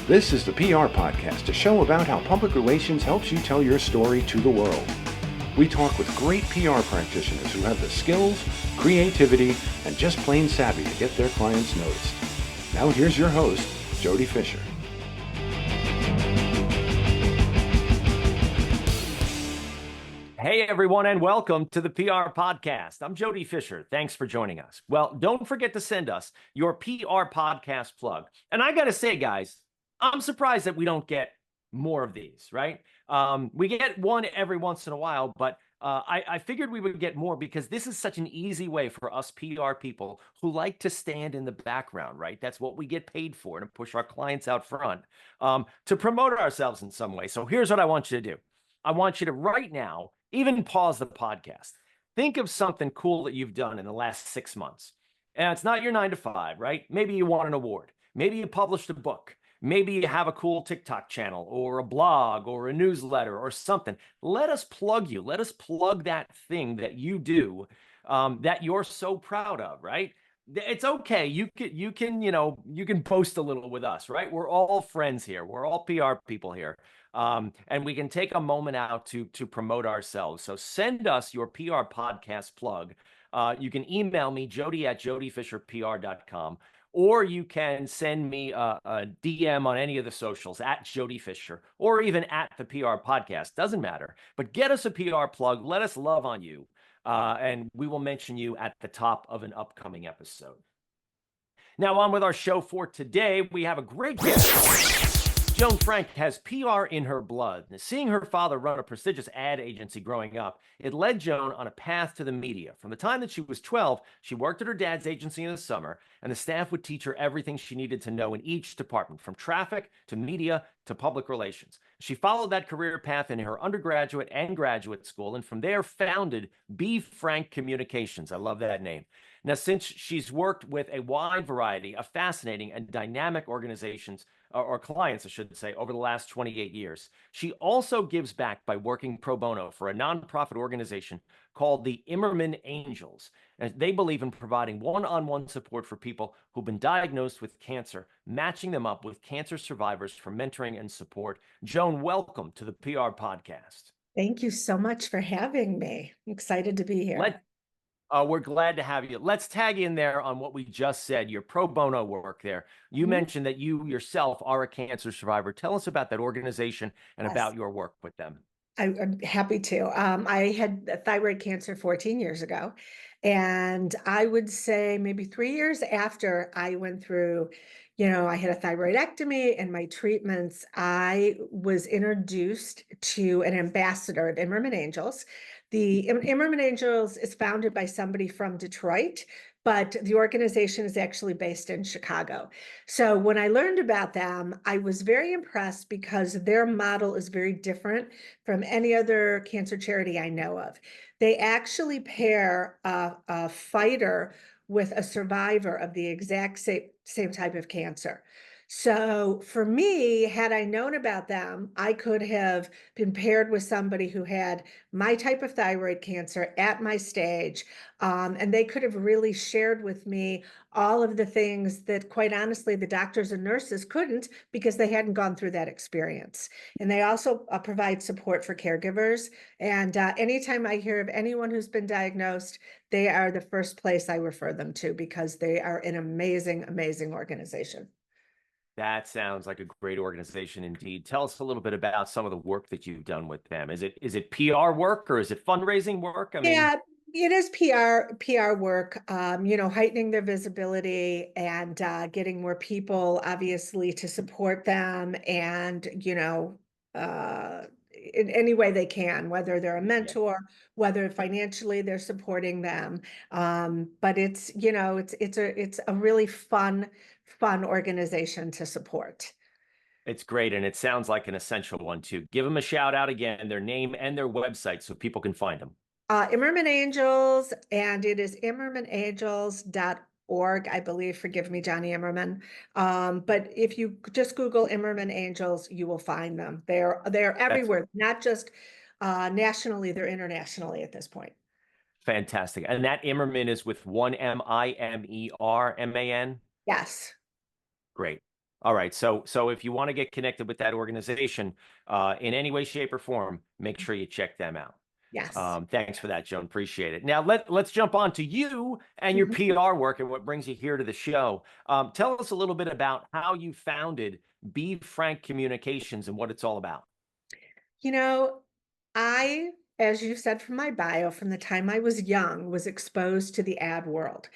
This is the PR Podcast, a show about how public relations helps you tell your story to the world. We talk with great PR practitioners who have the skills, creativity, and just plain savvy to get their clients noticed. Now here's your host, Jody Fisher. Hey everyone, and welcome to the PR Podcast. I'm Jody Fisher. Thanks for joining us. Well, don't forget to send us your PR Podcast plug. And I got to say, guys, I'm surprised that we don't get more of these, right? We get one every once in a while, but I figured we would get more because this is such an easy way for us PR people who like to stand in the background, right? That's what we get paid for, to push our clients out front, to promote ourselves in some way. So here's what I want you to do. I want you to right now, even pause the podcast. Think of something cool that you've done in the last 6 months. And it's not your 9 to 5, right? Maybe you won an award. Maybe you published a book. Maybe you have a cool TikTok channel or a blog or a newsletter or something. Let us plug you. Let us plug that thing that you do that you're so proud of, right? It's okay. You can post a little with us, right? We're all friends here. We're all PR people here. And we can take a moment out to promote ourselves. So send us your PR podcast plug. You can email me, jody@jodyfisherpr.com, or you can send me a DM on any of the socials at Jody Fisher, or even at the PR podcast. Doesn't matter. But get us a PR plug. Let us love on you. And we will mention you at the top of an upcoming episode. Now, on with our show for today, we have a great guest. Joan Frank has PR in her blood. Seeing her father run a prestigious ad agency growing up, it led Joan on a path to the media. From the time that she was 12, she worked at her dad's agency in the summer, and the staff would teach her everything she needed to know in each department, from traffic to media to public relations. She followed that career path in her undergraduate and graduate school, and from there founded B. Frank Communications. I love that name. Now, since she's worked with a wide variety of fascinating and dynamic organizations, or clients, I should say, over the last 28 years. She also gives back by working pro bono for a nonprofit organization called the Immerman Angels. And they believe in providing one-on-one support for people who've been diagnosed with cancer, matching them up with cancer survivors for mentoring and support. Joan, welcome to the PR Podcast. Thank you so much for having me. I'm excited to be here. We're glad to have you. Let's tag in there on what we just said, your pro bono work there. You mentioned that you yourself are a cancer survivor. Tell us about that organization and about your work with them. I'm happy to. I had thyroid cancer 14 years ago, and I would say maybe 3 years after I went through, I had a thyroidectomy and my treatments, I was introduced to an ambassador of Immerman Angels. The Immerman Angels is founded by somebody from Detroit, but the organization is actually based in Chicago. So when I learned about them, I was very impressed because their model is very different from any other cancer charity I know of. They actually pair a fighter with a survivor of the exact same type of cancer. So for me, had I known about them, I could have been paired with somebody who had my type of thyroid cancer at my stage, and they could have really shared with me all of the things that, quite honestly, the doctors and nurses couldn't because they hadn't gone through that experience. And they also provide support for caregivers. And anytime I hear of anyone who's been diagnosed, they are the first place I refer them to because they are an amazing, amazing organization. That sounds like a great organization indeed. Tell us a little bit about some of the work that you've done with them. Is it PR work or is it fundraising work? Yeah, it is PR work, heightening their visibility and getting more people, obviously, to support them and, in any way they can, whether they're a mentor, whether financially they're supporting them. But it's a really fun organization to support. It's great, and it sounds like an essential one too. Give them a shout out again, their name and their website so people can find them. Immerman Angels, and it is immermanangels.org, I believe. Forgive me, Johnny Immerman. But if you just Google Immerman Angels, you will find them. They're everywhere, not just nationally, they're internationally at this point. Fantastic. And that Immerman is with one M-I-M-E-R-M-A-N? Yes. Great. All right. So if you want to get connected with that organization in any way, shape, or form, make sure you check them out. Yes. Thanks for that, Joan. Appreciate it. Now let's jump on to you and your Mhm. PR work and what brings you here to the show. Tell us a little bit about how you founded Be Frank Communications and what it's all about. You know, I, as you said from my bio, from the time I was young, was exposed to the ad world.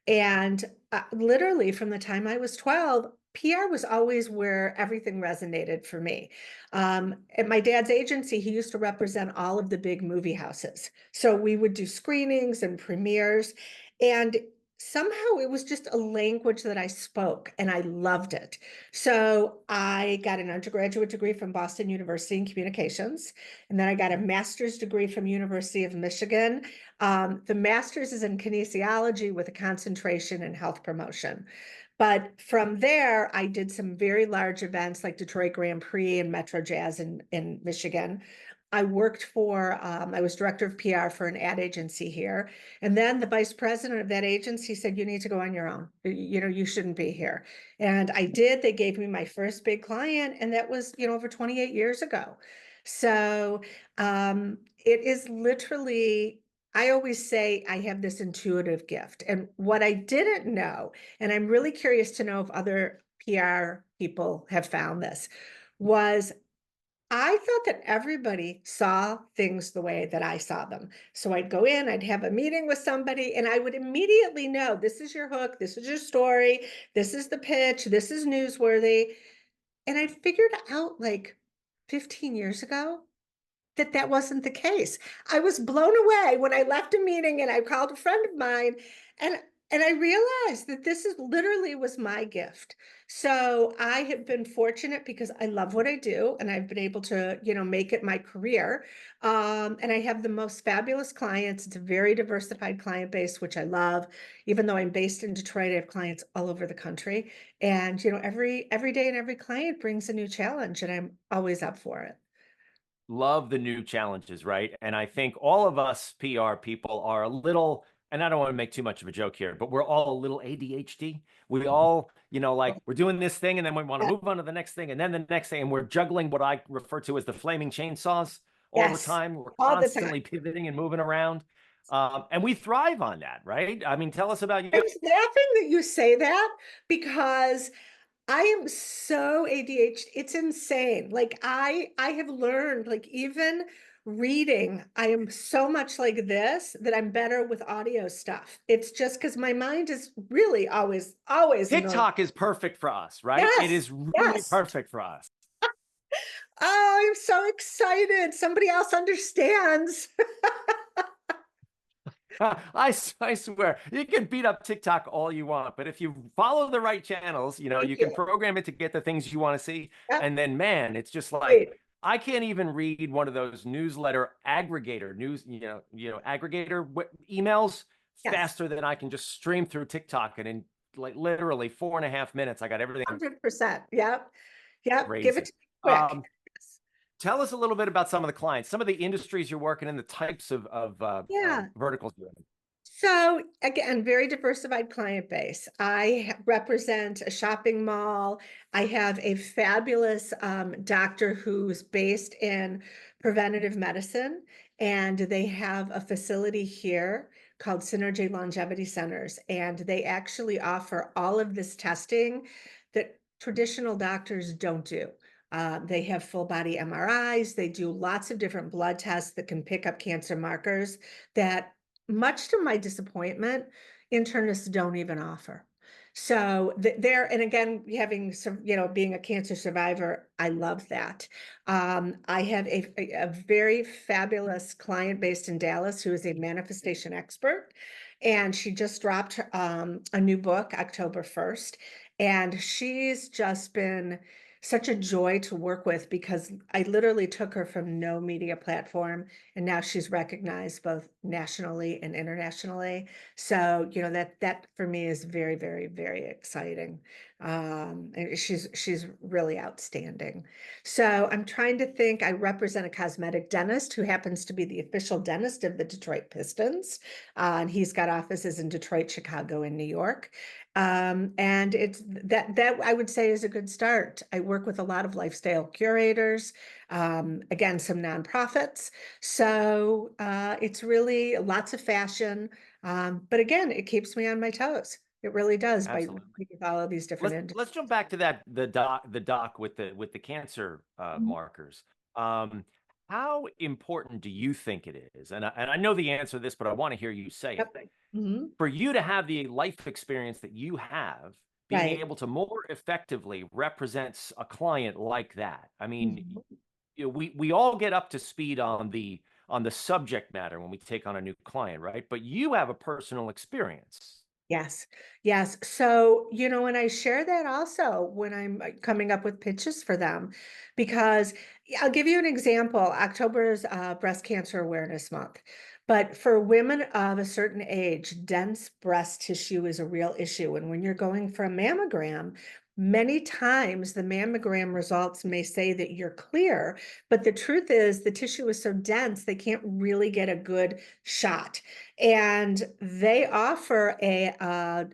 And literally from the time I was 12, PR was always where everything resonated for me. At my dad's agency, he used to represent all of the big movie houses. So we would do screenings and premieres. And somehow it was just a language that I spoke and I loved it. So I got an undergraduate degree from Boston University in communications. And then I got a master's degree from University of Michigan. The master's is in kinesiology with a concentration in health promotion. But from there, I did some very large events like Detroit Grand Prix and Metro Jazz in Michigan. I worked for, I was director of PR for an ad agency here. And then the vice president of that agency said, you need to go on your own. You know, you shouldn't be here. And I did. They gave me my first big client, and that was, over 28 years ago. So it is literally, I always say I have this intuitive gift. And what I didn't know, and I'm really curious to know if other PR people have found this, was I thought that everybody saw things the way that I saw them. So I'd go in, I'd have a meeting with somebody, and I would immediately know this is your hook, this is your story, this is the pitch, this is newsworthy. And I figured out like 15 years ago that that wasn't the case. I was blown away when I left a meeting and I called a friend of mine, and I realized that this is literally was my gift. So I have been fortunate because I love what I do and I've been able to, make it my career. And I have the most fabulous clients. It's a very diversified client base, which I love. Even though I'm based in Detroit, I have clients all over the country. And every day and every client brings a new challenge, and I'm always up for it. Love the new challenges, right? And I think all of us PR people are a little, and I don't want to make too much of a joke here, but we're all a little ADHD. We all, like we're doing this thing and then we want to Yeah. move on to the next thing and then the next thing. And we're juggling what I refer to as the flaming chainsaws all the Yes, time. We're all the time. constantly pivoting and moving around. And we thrive on that, right? I mean, tell us about I'm you. laughing that you say that because I am so ADHD. It's insane. Like I have learned, like even reading, I am so much like this that I'm better with audio stuff. It's just because my mind is really always a million. TikTok is perfect for us, right? It Yes, is really yes. perfect for us. Oh, I'm so excited. Somebody else understands. I swear you can beat up TikTok all you want, but if you follow the right channels, Thank you can you. program it to get the things you want to see. Yep. And then, man, it's just like Great. I can't even read one of those newsletter aggregator aggregator emails Yes. faster than I can just stream through TikTok. And in like literally 4.5 minutes, I got everything 100%. Yep. Yep. Give it crazy. to me quick. Um, Tell us a little bit about some of the clients, some of the industries you're working in, the types of Yeah. verticals you're in. So again, very diversified client base. I represent a shopping mall. I have a fabulous doctor who's based in preventative medicine, and they have a facility here called Synergy Longevity Centers, and they actually offer all of this testing that traditional doctors don't do. They have full body MRIs. They do lots of different blood tests that can pick up cancer markers that, much to my disappointment, internists don't even offer. So there, and again, having some, being a cancer survivor, I love that. I have a very fabulous client based in Dallas who is a manifestation expert, and she just dropped a new book October 1st, and she's just been such a joy to work with because I literally took her from no media platform and now she's recognized both nationally and internationally. So, that for me is very, very, very exciting. And she's really outstanding. So I'm trying to think. I represent a cosmetic dentist who happens to be the official dentist of the Detroit Pistons. And he's got offices in Detroit, Chicago, and New York. And it's that I would say is a good start. I work with a lot of lifestyle curators, again, some nonprofits. So it's really lots of fashion. But again, it keeps me on my toes. It really does by Absolutely. working with all of these different Let's jump industries. back to that the doc with the cancer Mhm. markers. Um, how important do you think it is? And I know the answer to this, but I want to hear you say it. Yep. Mhm. For you to have the life experience that you have, being Right. able to more effectively represent a client like that. I mean, Mhm. we all get up to speed on the subject matter when we take on a new client, right? But you have a personal experience. Yes, yes. So, and I share that also when I'm coming up with pitches for them, because I'll give you an example. October is Breast Cancer Awareness Month. But for women of a certain age, dense breast tissue is a real issue. And when you're going for a mammogram, many times the mammogram results may say that you're clear, but the truth is the tissue is so dense, they can't really get a good shot. And they offer a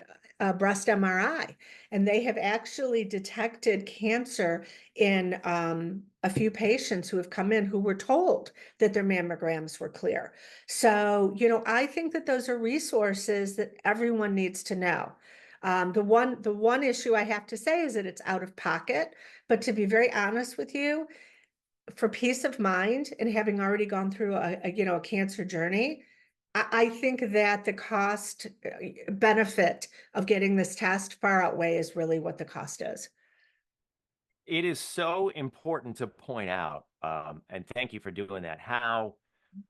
breast MRI, and they have actually detected cancer in a few patients who have come in who were told that their mammograms were clear. So, I think that those are resources that everyone needs to know. The one issue I have to say is that it's out of pocket. But to be very honest with you, for peace of mind and having already gone through a cancer journey, I think that the cost benefit of getting this test far outweighs really what the cost is. It is so important to point out, and thank you for doing that, how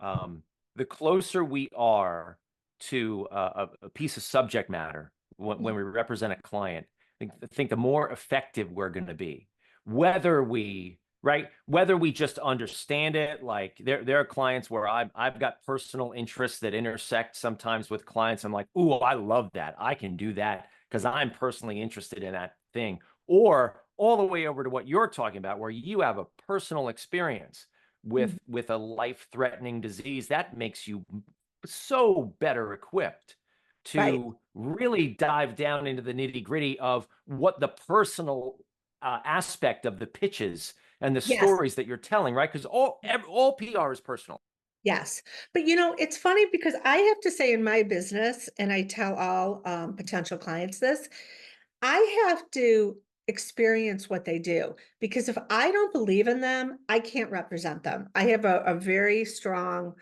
um, the closer we are to a piece of subject matter when we represent a client, I think the more effective we're going to be. Whether we just understand it, like there are clients where I've got personal interests that intersect sometimes with clients. I'm like, ooh, I love that. I can do that because I'm personally interested in that thing. Or all the way over to what you're talking about, where you have a personal experience Mhm. with a life-threatening disease that makes you so better equipped Right. to really dive down into the nitty-gritty of what the personal aspect of the pitches and the Yes. stories that you're telling, right? Because all PR is personal. Yes. But it's funny because I have to say in my business, and I tell all potential clients this, I have to experience what they do because if I don't believe in them, I can't represent them. I have a very strong,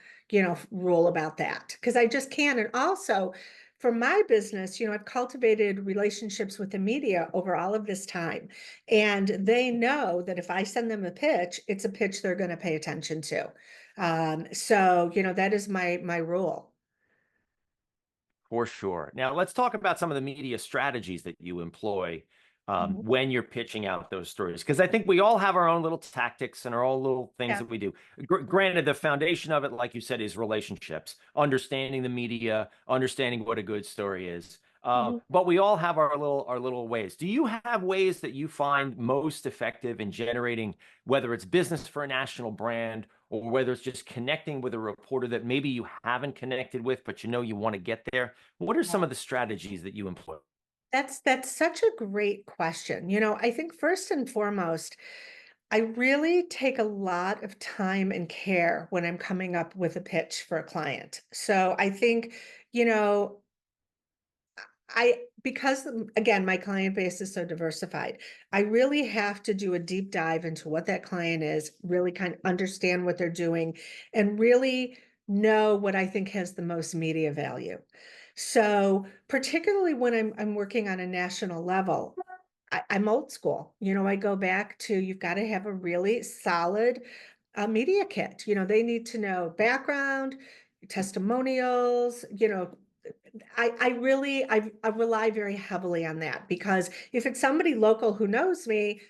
rule about that because I just can't. And also for my business, I've cultivated relationships with the media over all of this time. And they know that if I send them a pitch, it's a pitch they're going to pay attention to. So, that is my rule. For sure. Now, let's talk about some of the media strategies that you employ Mhm. when you're pitching out those stories, because I think we all have our own little tactics and our own little things Yeah. that we do. Granted, the foundation of it, like you said, is relationships, understanding the media, understanding what a good story is. Mhm. But we all have our little ways. Do you have ways that you find most effective in generating, whether it's business for a national brand or whether it's just connecting with a reporter that maybe you haven't connected with, but you want to get there? What are some of the strategies that you employ? That's such a great question. I think first and foremost, I really take a lot of time and care when I'm coming up with a pitch for a client. So I think, you know, because again, my client base is so diversified, I really have to do a deep dive into what that client is, really kind of understand what they're doing, and really know what I think has the most media value. So, particularly when I'm working on a national level, I'm old school. I go back to you've got to have a really solid media kit. They need to know background, testimonials. I rely very heavily on that because if it's somebody local who knows me,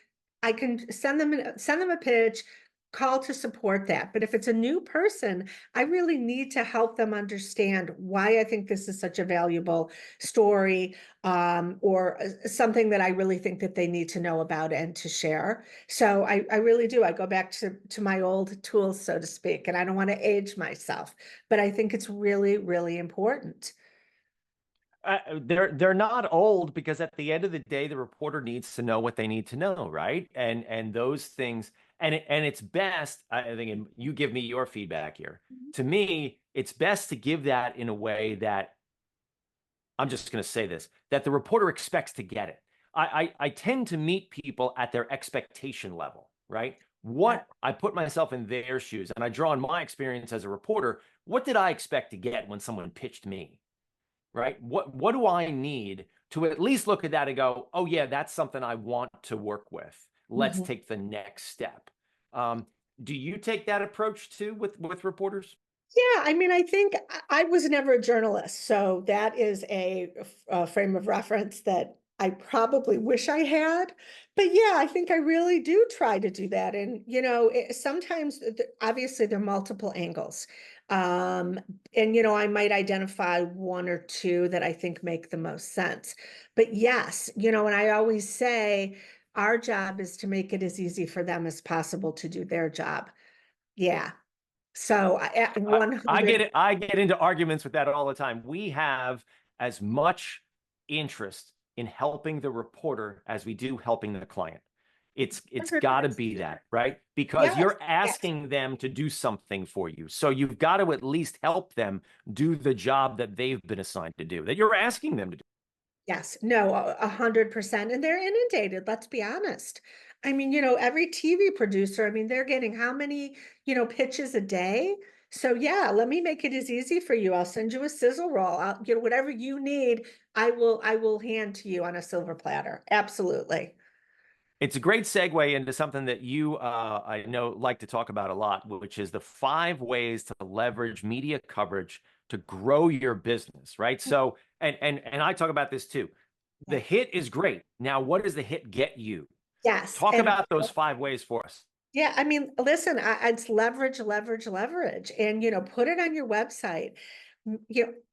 I can send them a pitch, call to support that. But if it's a new person, I really need to help them understand why I think this is such a valuable story, or something that I really think that they need to know about and to share. So I really do. I go back to my old tools, so to speak, and I don't want to age myself, but I think it's really, really important. They're not old, because at the end of the day, the reporter needs to know what they need to know, right? And those things, and it's best, I think, and you give me your feedback here. To me, it's best to give that in a way that, I'm just going to say this, that the reporter expects to get it. I tend to meet people at their expectation level, right? What I put myself in their shoes, and I draw on my experience as a reporter. What did I expect to get when someone pitched me? Right? What do I need to at least look at that and go, oh yeah, that's something I want to work with. Let's Mhm. take the next step. Um, do you take that approach too with reporters? Yeah, I mean, I think I was never a journalist, so that is a frame of reference that I probably wish I had. But yeah, I think I really do try to do that. And, sometimes, obviously, there are multiple angles. Um, and, I might identify one or two that I think make the most sense. But yes, and I always say our job is to make it as easy for them as possible to do their job. Yeah. So at I 100, get it. I get into arguments with that all the time. We have as much interest in helping the reporter as we do helping the client. It's got to 100%. be that, right? Because Yes, you're yes, asking them to do something for you. So you've got to at least help them do the job that they've been assigned to do, that you're asking them to do. yes. No, 100%. And they're inundated, let's be honest. I mean, every TV producer, I mean, they're getting how many, pitches a day? So yeah, let me make it as easy for you. I'll send you a sizzle roll. Whatever you need, I will hand to you on a silver platter. Absolutely. It's a great segue into something that you, I know, like to talk about a lot, which is the 5 ways to leverage media coverage to grow your business, right? So, and I talk about this too. The Yeah. hit is great. Now, what does the hit get you? Yes. Talk And about those 5 ways for us. yeah, I mean, listen, it's leverage, leverage, leverage, and put it on your website.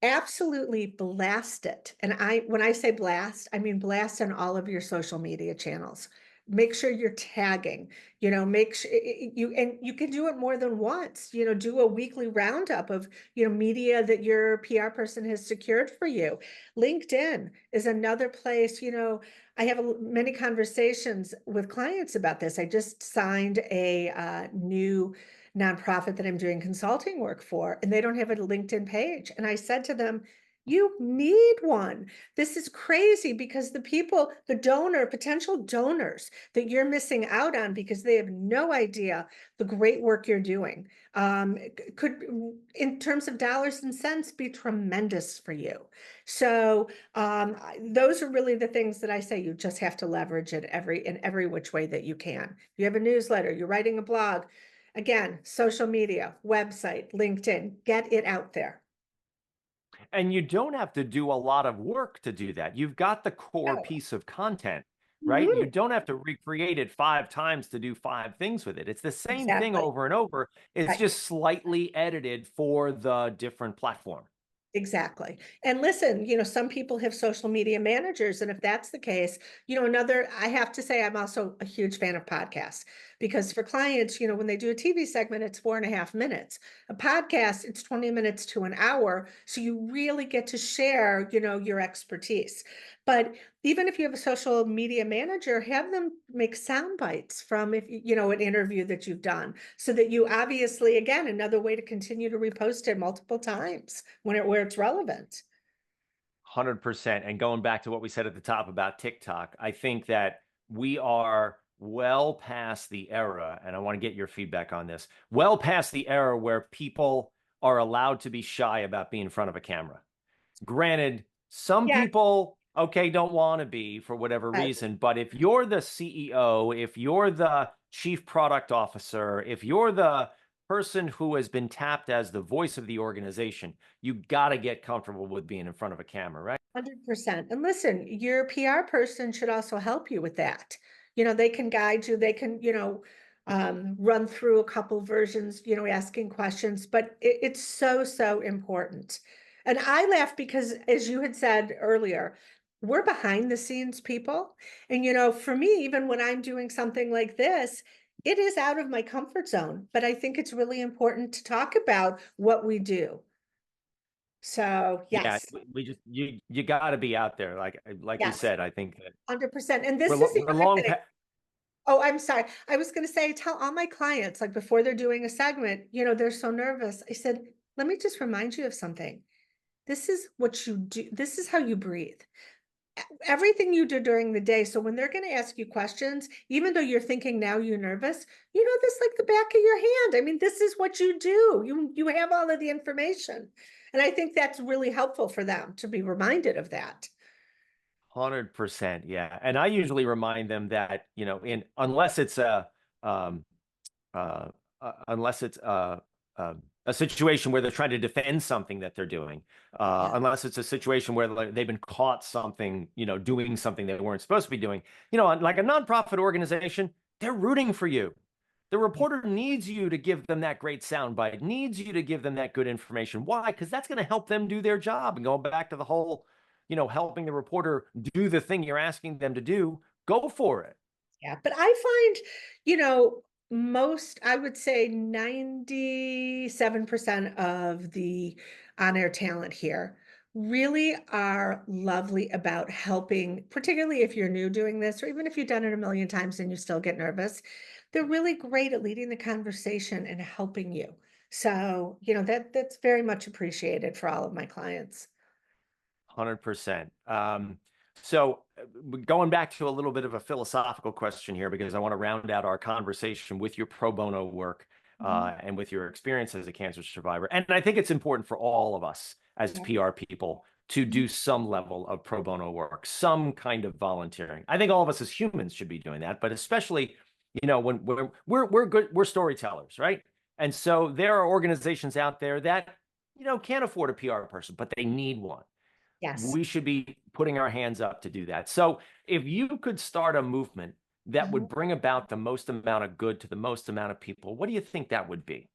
Absolutely blast it. And when I say blast, I mean blast on all of your social media channels. Make sure you're tagging, make sure you can do it more than once, do a weekly roundup of, media that your PR person has secured for you. LinkedIn is another place, I have many conversations with clients about this. I just signed a new nonprofit that I'm doing consulting work for, and they don't have a LinkedIn page. And I said to them, you need one. This is crazy because the people, potential donors that you're missing out on because they have no idea the great work you're doing, could, in terms of dollars and cents, be tremendous for you. So those are really the things that I say you just have to leverage it in every which way that you can. You have a newsletter, you're writing a blog, again, social media, website, LinkedIn, get it out there. And you don't have to do a lot of work to do that. You've got the core No. piece of content, right? You Mhm. don't have to recreate it 5 times to do 5 things with it. It's the same thing Exactly. over and over. It's Right. just slightly edited for the different platform. Exactly. And listen, some people have social media managers. And if that's the case, I have to say, I'm also a huge fan of podcasts because for clients, when they do a TV segment, it's 4.5 minutes. A podcast, it's 20 minutes to an hour. So you really get to share, your expertise. But even if you have a social media manager, have them make sound bites from, if an interview that you've done, so that you obviously, again, another way to continue to repost it multiple times where it's relevant. 100%. And going back to what we said at the top about TikTok, I think that we are well past the era, and I want to get your feedback on this, well past the era where people are allowed to be shy about being in front of a camera. Granted, some Yeah, people, okay, don't want to be for whatever right. reason, but if you're the CEO, if you're the chief product officer, if you're the person who has been tapped as the voice of the organization, you got to get comfortable with being in front of a camera, right? 100%. And listen, your PR person should also help you with that. they can guide you, they can, run through a couple versions, asking questions, but it's so, so important. And I laugh because, as you had said earlier, we're behind the scenes people. And, for me, even when I'm doing something like this, it is out of my comfort zone, but I think it's really important to talk about what we do. So, Yeah, yes, we just you got to be out there, like you yes, said. I think that 100%. And this is the we're other long thing. past. Oh, I'm sorry. I was going to say, tell all my clients, like before they're doing a segment, they're so nervous. I said, let me just remind you of something. This is what you do. This is how you breathe. Everything you do during the day. So when they're going to ask you questions, even though you're thinking now you're nervous, you know this like the back of your hand. I mean, this is what you do. You have all of the information. And I think that's really helpful for them to be reminded of that. 100%, yeah. And I usually remind them that, in unless it's um uh unless it's a situation where they're trying to defend something that they're doing, Yeah. unless it's a situation where like, they've been caught something, doing something they weren't supposed to be doing, like a nonprofit organization, they're rooting for you. The reporter needs you to give them that great soundbite, needs you to give them that good information. Why? Because that's going to help them do their job. And going back to the whole, helping the reporter do the thing you're asking them to do, go for it. Yeah, but I find, I would say 97% of the on-air talent here really are lovely about helping, particularly if you're new doing this, or even if you've done it a million times and you still get nervous. They're really great at leading the conversation and helping you. So, that's very much appreciated for all of my clients. 100%. So going back to a little bit of a philosophical question here, because I want to round out our conversation with your pro bono work Mhm. and with your experience as a cancer survivor. And I think it's important for all of us as Yeah. PR people to Mhm. do some level of pro bono work, some kind of volunteering. I think all of us as humans should be doing that, but especially, when we're good, we're storytellers, right? And so there are organizations out there that, can't afford a PR person, but they need one. Yes. We should be putting our hands up to do that. So if you could start a movement that Mhm. would bring about the most amount of good to the most amount of people, what do you think that would be?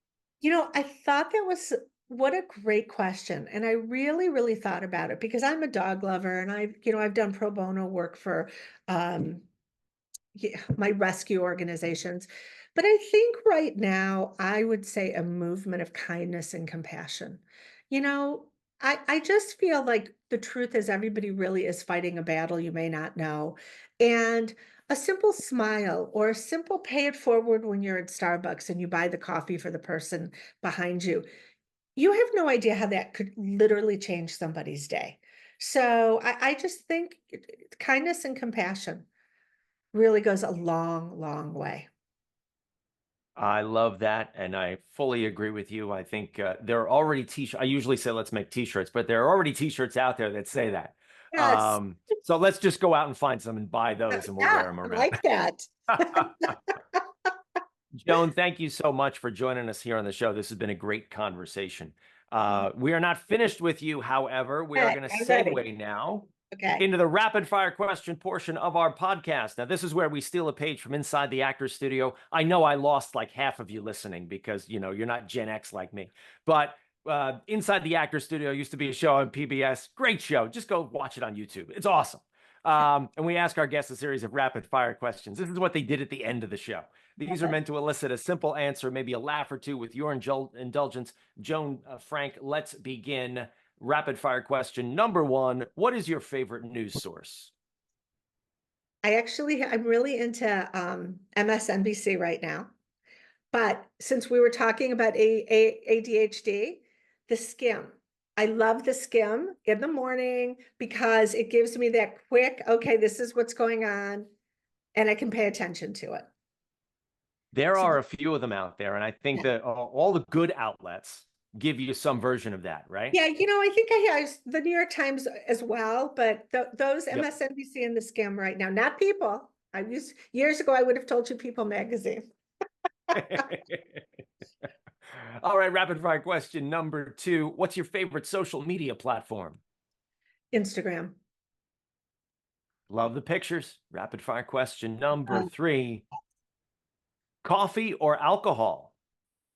I thought that was what a great question. And I really, really thought about it because I'm a dog lover and I've done pro bono work for um, yeah, my rescue organizations. But I think right now I would say a movement of kindness and compassion. You know, I just feel like the truth is everybody really is fighting a battle you may not know. And a simple smile or a simple pay it forward when you're at Starbucks and you buy the coffee for the person behind you. You have no idea how that could literally change somebody's day. So I just think kindness and compassion really goes a long, long way. I love that, and I fully agree with you. I think there are already I usually say let's make t-shirts, but there are already t-shirts out there that say that. Yes. So let's just go out and find some and buy those, and we'll Yeah, wear them I around. like that. Joan, thank you so much for joining us here on the show. This has been a great conversation. We are not finished with you, however. We are Okay, going to I'm ready. segue now Okay. into the rapid fire question portion of our podcast. Now, this is where we steal a page from inside the actor's studio. I know I lost like half of you listening because, you're not Gen X like me. But Inside the Actor's Studio used to be a show on PBS. Great show. Just go watch it on YouTube. It's awesome. And we ask our guests a series of rapid fire questions. This is what they did at the end of the show. These are Okay. meant to elicit a simple answer, maybe a laugh or two with your indulgence. Joan, Frank, let's begin. Rapid fire question number one. What is your favorite news source? I'm really into MSNBC right now. But since we were talking about ADHD, the skim. I love the skim in the morning because it gives me that quick, okay, this is what's going on, and I can pay attention to it. There So are a few of them out there, and I think yeah. that all the good outlets give you some version of that, right? Yeah, I think I have the New York Times as well, but those Yep. MSNBC and the skim right now, not People. Years ago, I would have told you People magazine. All right, rapid fire question number two. What's your favorite social media platform? Instagram. Love the pictures. Rapid fire question number Um, 3. Coffee or alcohol?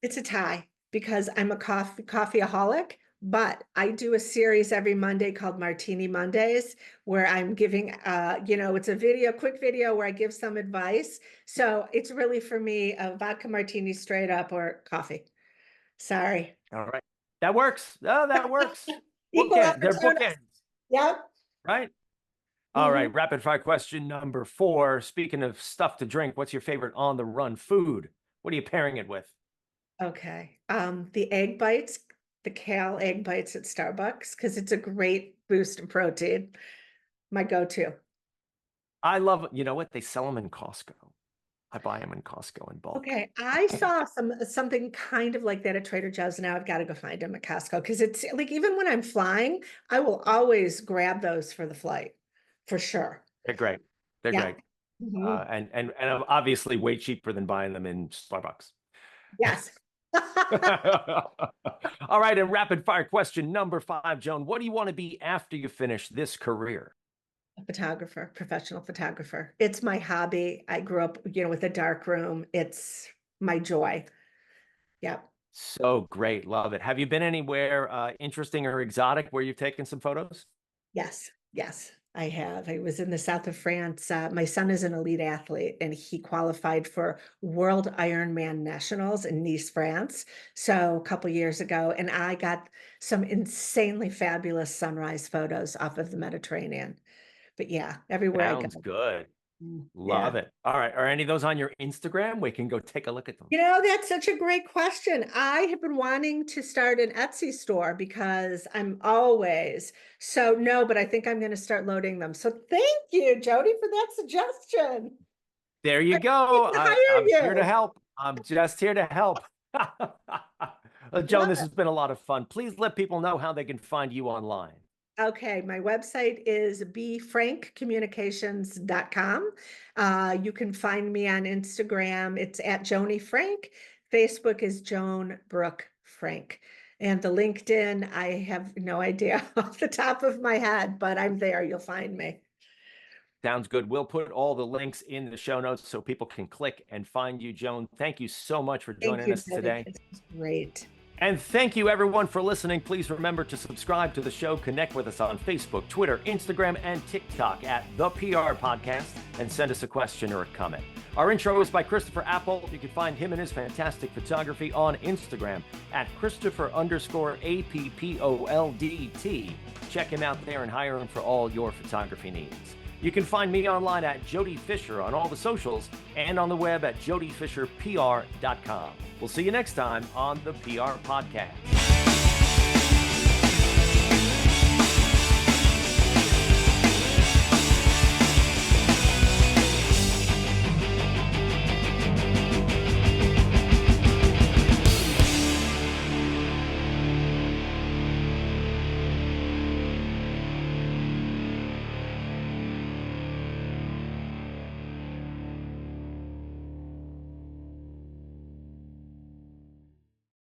It's a tie because I'm a coffeeaholic, but I do a series every Monday called Martini Mondays where I'm giving it's a quick video where I give some advice. So it's really for me a vodka martini straight up or coffee. Sorry. All right. That works. Oh, that works. Equal Bookend. They're opportunity. bookends, Yep. right? All right. Mhm. Rapid fire question number 4. Speaking of stuff to drink, what's your favorite on the run food? What are you pairing it with? Okay. The egg bites, the kale egg bites at Starbucks, because it's a great boost in protein. My go-to. I love, you know what? They sell them in Costco. I buy them in Costco in bulk. Okay, I saw something kind of like that at Trader Joe's. Now I've got to go find them at Costco because it's like even when I'm flying, I will always grab those for the flight, for sure. They're great. They're Yeah. great. Mhm. And obviously way cheaper than buying them in Starbucks. Yes. All right, and rapid fire question number 5, Joan. What do you want to be after you finish this career? A photographer, professional photographer. It's my hobby. I grew up, with a dark room. It's my joy. Yep. So great. Love it. Have you been anywhere interesting or exotic where you've taken some photos? Yes, yes, I have. I was in the south of France. My son is an elite athlete and he qualified for World Ironman Nationals in Nice, France. So a couple years ago, and I got some insanely fabulous sunrise photos off of the Mediterranean. But yeah, everywhere I go. Sounds good. Yeah. Love it. All right. Are any of those on your Instagram? We can go take a look at them. That's such a great question. I have been wanting to start an Etsy store because I'm always so no, but I think I'm going to start loading them. So thank you, Jody, for that suggestion. There you I go. need to hire I'm here to you. help. I'm just here to help. Joan, Love this it. has been a lot of fun. Please let people know how they can find you online. Okay, my website is bfrankcommunications.com. You can find me on Instagram. It's at Joni Frank. Facebook is Joan Brooke Frank. And the LinkedIn, I have no idea off the top of my head, but I'm there. You'll find me. Sounds good. We'll put all the links in the show notes so people can click and find you, Joan. Thank you so much for Thank joining you, us Debbie. today. This is great. And thank you, everyone, for listening. Please remember to subscribe to the show. Connect with us on Facebook, Twitter, Instagram, and TikTok at The PR Podcast, and send us a question or a comment. Our intro is by Christopher Apple. You can find him and his fantastic photography on Instagram at Christopher_APPOLDT. Check him out there and hire him for all your photography needs. You can find me online at Jody Fisher on all the socials and on the web at jodyfisherpr.com. We'll see you next time on the PR Podcast.